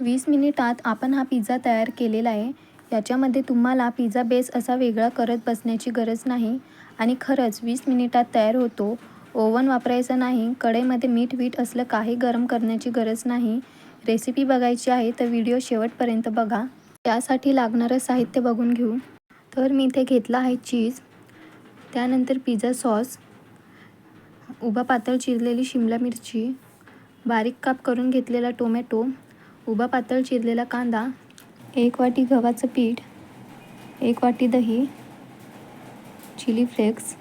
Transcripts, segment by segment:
20 मिनिटात आपण हा पिझ्झा तयार केलेला आहे। याच्यामध्ये तुम्हाला पिझ्झा बेस असा वेगळा करत बसण्याची गरज नाही आणि खरंच 20 मिनिटात तयार होतो। ओव्हन वापरायचा नाही, कढईमध्ये मीठ असलं काही गरम करण्याची गरज नाही। रेसिपी बघायची आहे तर व्हिडिओ शेवटपर्यंत बघा। त्यासाठी लागणारं साहित्य बघून घेऊ। तर मी इथे घेतला आहे चीज, त्यानंतर पिझ्झा सॉस, उभा पातळ चिरलेली शिमला मिरची, बारीक काप करून घेतलेला टोमॅटो, उभा पातळ चिरलेला कांदा, 1 वाटी गव्हाचं पीठ, 1 वाटी दही, chilli flakes,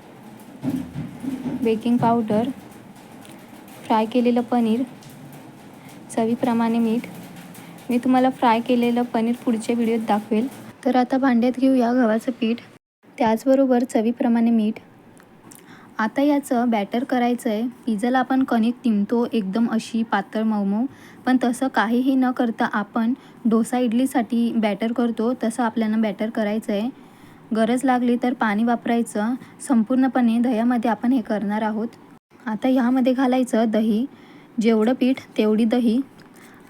baking powder, fry केलेलं पनीर, चवीप्रमाणे मीठ। मी तुम्हाला फ्राय केलेलं पनीर पुढच्या व्हिडिओत दाखवेल। तर आता भांड्यात घेऊया गव्हाचं पीठ, त्याचबरोबर चवीप्रमाणे मीठ। आता याचं बॅटर करायचं आहे। पिझ्झाला आपण कणिक तिंबतो एकदम अशी पातळ मऊ, पण तसं काहीही न करता आपण डोसा इडलीसाठी बॅटर करतो तसं आपल्याला बॅटर करायचं आहे। गरज लागली तर पाणी वापरायचं। संपूर्णपणे दह्यामध्ये आपण हे करणार आहोत। आता ह्यामध्ये घालायचं दही, जेवढं पीठ तेवढी दही।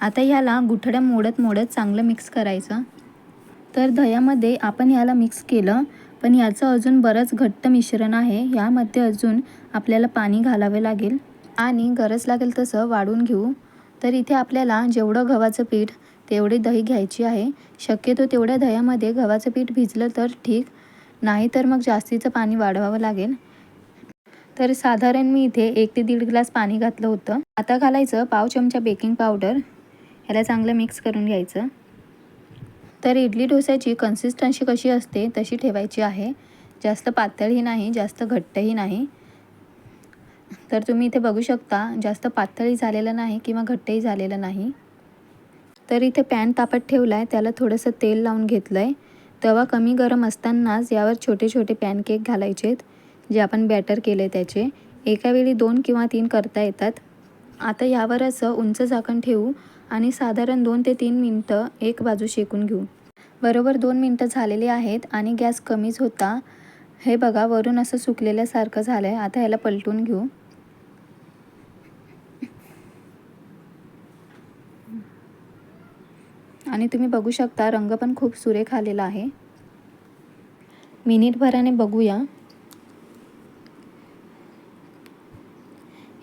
आता ह्याला गुठळ्या मोडत चांगलं मिक्स करायचं। तर दह्यामध्ये आपण ह्याला मिक्स केलं, पण याचं अजून बरंच घट्ट मिश्रण आहे। यामध्ये अजून आपल्याला पाणी घालावे लागेल आणि गरज लागेल तसं वाढून घेऊ। तर इथे आपल्याला जेवढं गव्हाचं पीठ तेवढी दही घ्यायची आहे। शक्यतो तेवढ्या दह्यामध्ये गव्हाचं पीठ भिजलं तर ठीक, नाही तर मग जास्तीचं पाणी वाढवावं लागेल। तर साधारण मी इथे 1 ते 1.5 ग्लास पाणी घातलं होतं। आता घालायचं पाव चमचा बेकिंग पावडर, याला चांगलं मिक्स करून घ्यायचं। तर इडली डोस्याची कन्सिस्टन्सी कशी असते तशी ठेवायची आहे, जास्त पातळही नाही जास्त घट्टही नाही। तर तुम्ही इथे बघू शकता जास्त पातळही झालेलं नाही किंवा घट्टही झालेलं नाही। तर इथे पॅन तापत ठेवला आहे, त्याला थोडंसं तेल लावून घेतलं आहे। तवा कमी गरम असतानाच यावर छोटे छोटे पॅनकेक घालायचेत, जे आपण बॅटर केले त्याचे। एका वेळी 2 किंवा 3 करता येतात। आता यावर असं उंच झाकण ठेवू आणि साधारण 2 ते 3 मिनटं एक बाजू शेकून घेऊ। बरोबर 2 मिनटं झालेले आहेत आणि गॅस कमीच होता। हे बघा वरून असं सुकलेल्यासारखं झालं आहे। आता ह्याला पलटून घेऊ आणि तुम्ही बघू शकता रंग पण खूप सुरेख आलेला आहे। मिनिटभराने बघूया।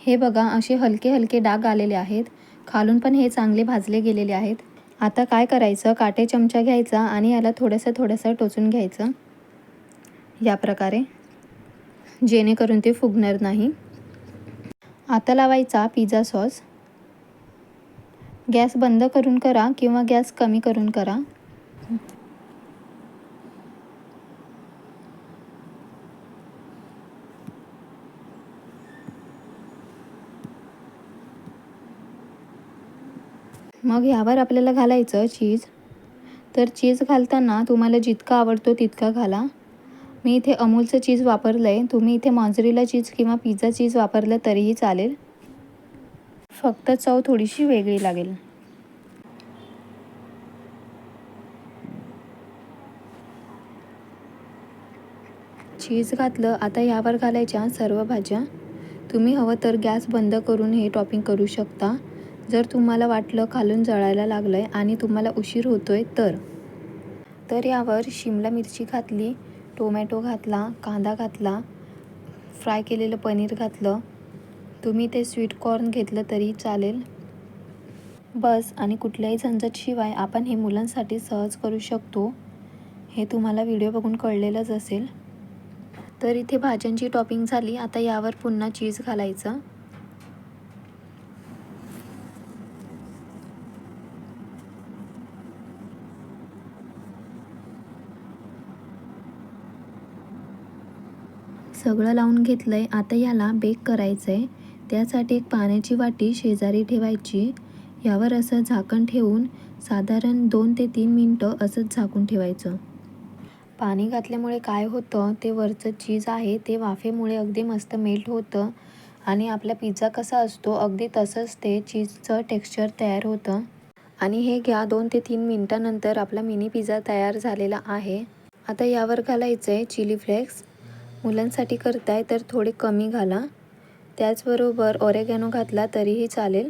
हे बघा असे हलके हलके डाग आलेले आहेत, खालून पण हे चांगले भाजले गेलेले आहेत। आता काय करायचं, काटे चमचा घ्यायचा आणि याला थोडंसं टोचून घ्यायचं या प्रकारे, जेणेकरून ते फुगणार नाही। आता लावायचा पिझ्झा सॉस। गॅस बंद करून करा किंवा गॅस कमी करून करा। मग यावर आपल्याला घालायचं चीज। तर चीज घालताना तुम्हाला जितका आवडतो तितका घाला। मी इथे अमूलचं चीज वापरलं आहे, तुम्ही इथे मॉझरेला चीज किंवा पिझ्झा चीज वापरलं तरीही चालेल, फक्त चव थोडीशी वेगळी लागेल। चीज घातलं, आता यावर घालायच्या सर्व भाज्या। तुम्ही हवं तर गॅस बंद करून हे टॉपिंग करू शकता। जर तुम्हाला वाटलं खालून जळायला लागलं आहे आणि तुम्हाला उशीर होतोय तर यावर शिमला मिरची घातली, टोमॅटो घातला, कांदा घातला, फ्राय केलेलं पनीर घातलं, तुम्ही ते स्वीट कॉर्न घेतलं तरी चालेल। बस, आणि कुठल्याही झंझटशिवाय आपण हे मुलांसाठी सहज करू शकतो। हे तुम्हाला व्हिडिओ बघून कळलेलंच असेल। तर इथे भाज्यांची टॉपिंग झाली, आता यावर पुन्हा चीज घालायचं। सगळं लावून घेतलंय, आता याला बेक करायचं आहे। त्यासाठी एक पाण्याची वाटी शेजारी ठेवायची, यावर असं झाकण ठेवून साधारण 2 ते 3 मिनटं असंच झाकून ठेवायचं। पाणी घातल्यामुळे काय होतं, ते वरचं चीज आहे ते वाफेमुळे अगदी मस्त मेल्ट होतं आणि आपला पिझ्झा कसा असतो अगदी तसंच ते चीजचं टेक्स्चर तयार होतं। आणि हे घ्या 2 ते 3 मिनटानंतर आपला मिनी पिझ्झा तयार झालेला आहे। आता यावर घालायचं आहे चिली फ्लेक्स। मुलांसाठी करताय तर थोडे कमी घाला, त्याचबरोबर ऑरेगॅनो घातला तरीही चालेल।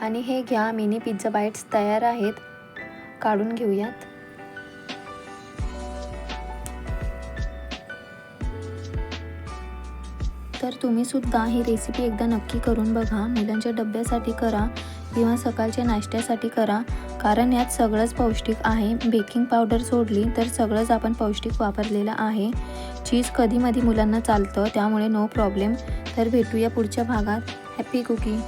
आणि हे घ्या, मिनी पिझ्झा बाईट्स तयार आहेत. काढून घेऊयात. तर तुम्ही सुद्धा ही रेसिपी एकदा नक्की करून बघा. मुलांच्या डब्यासाठी करा किंवा सकाळच्या नाश्त्यासाठी करा, कारण यात सगळंच पौष्टिक आहे. बेकिंग पावडर सोडली तर सगळंच आपण पौष्टिक वापरलेलं आहे. चीज कधीमधी मुलांना चालतं, त्यामुळे नो प्रॉब्लेम. तर भेटूया पुढच्या भागात. Happy cooking.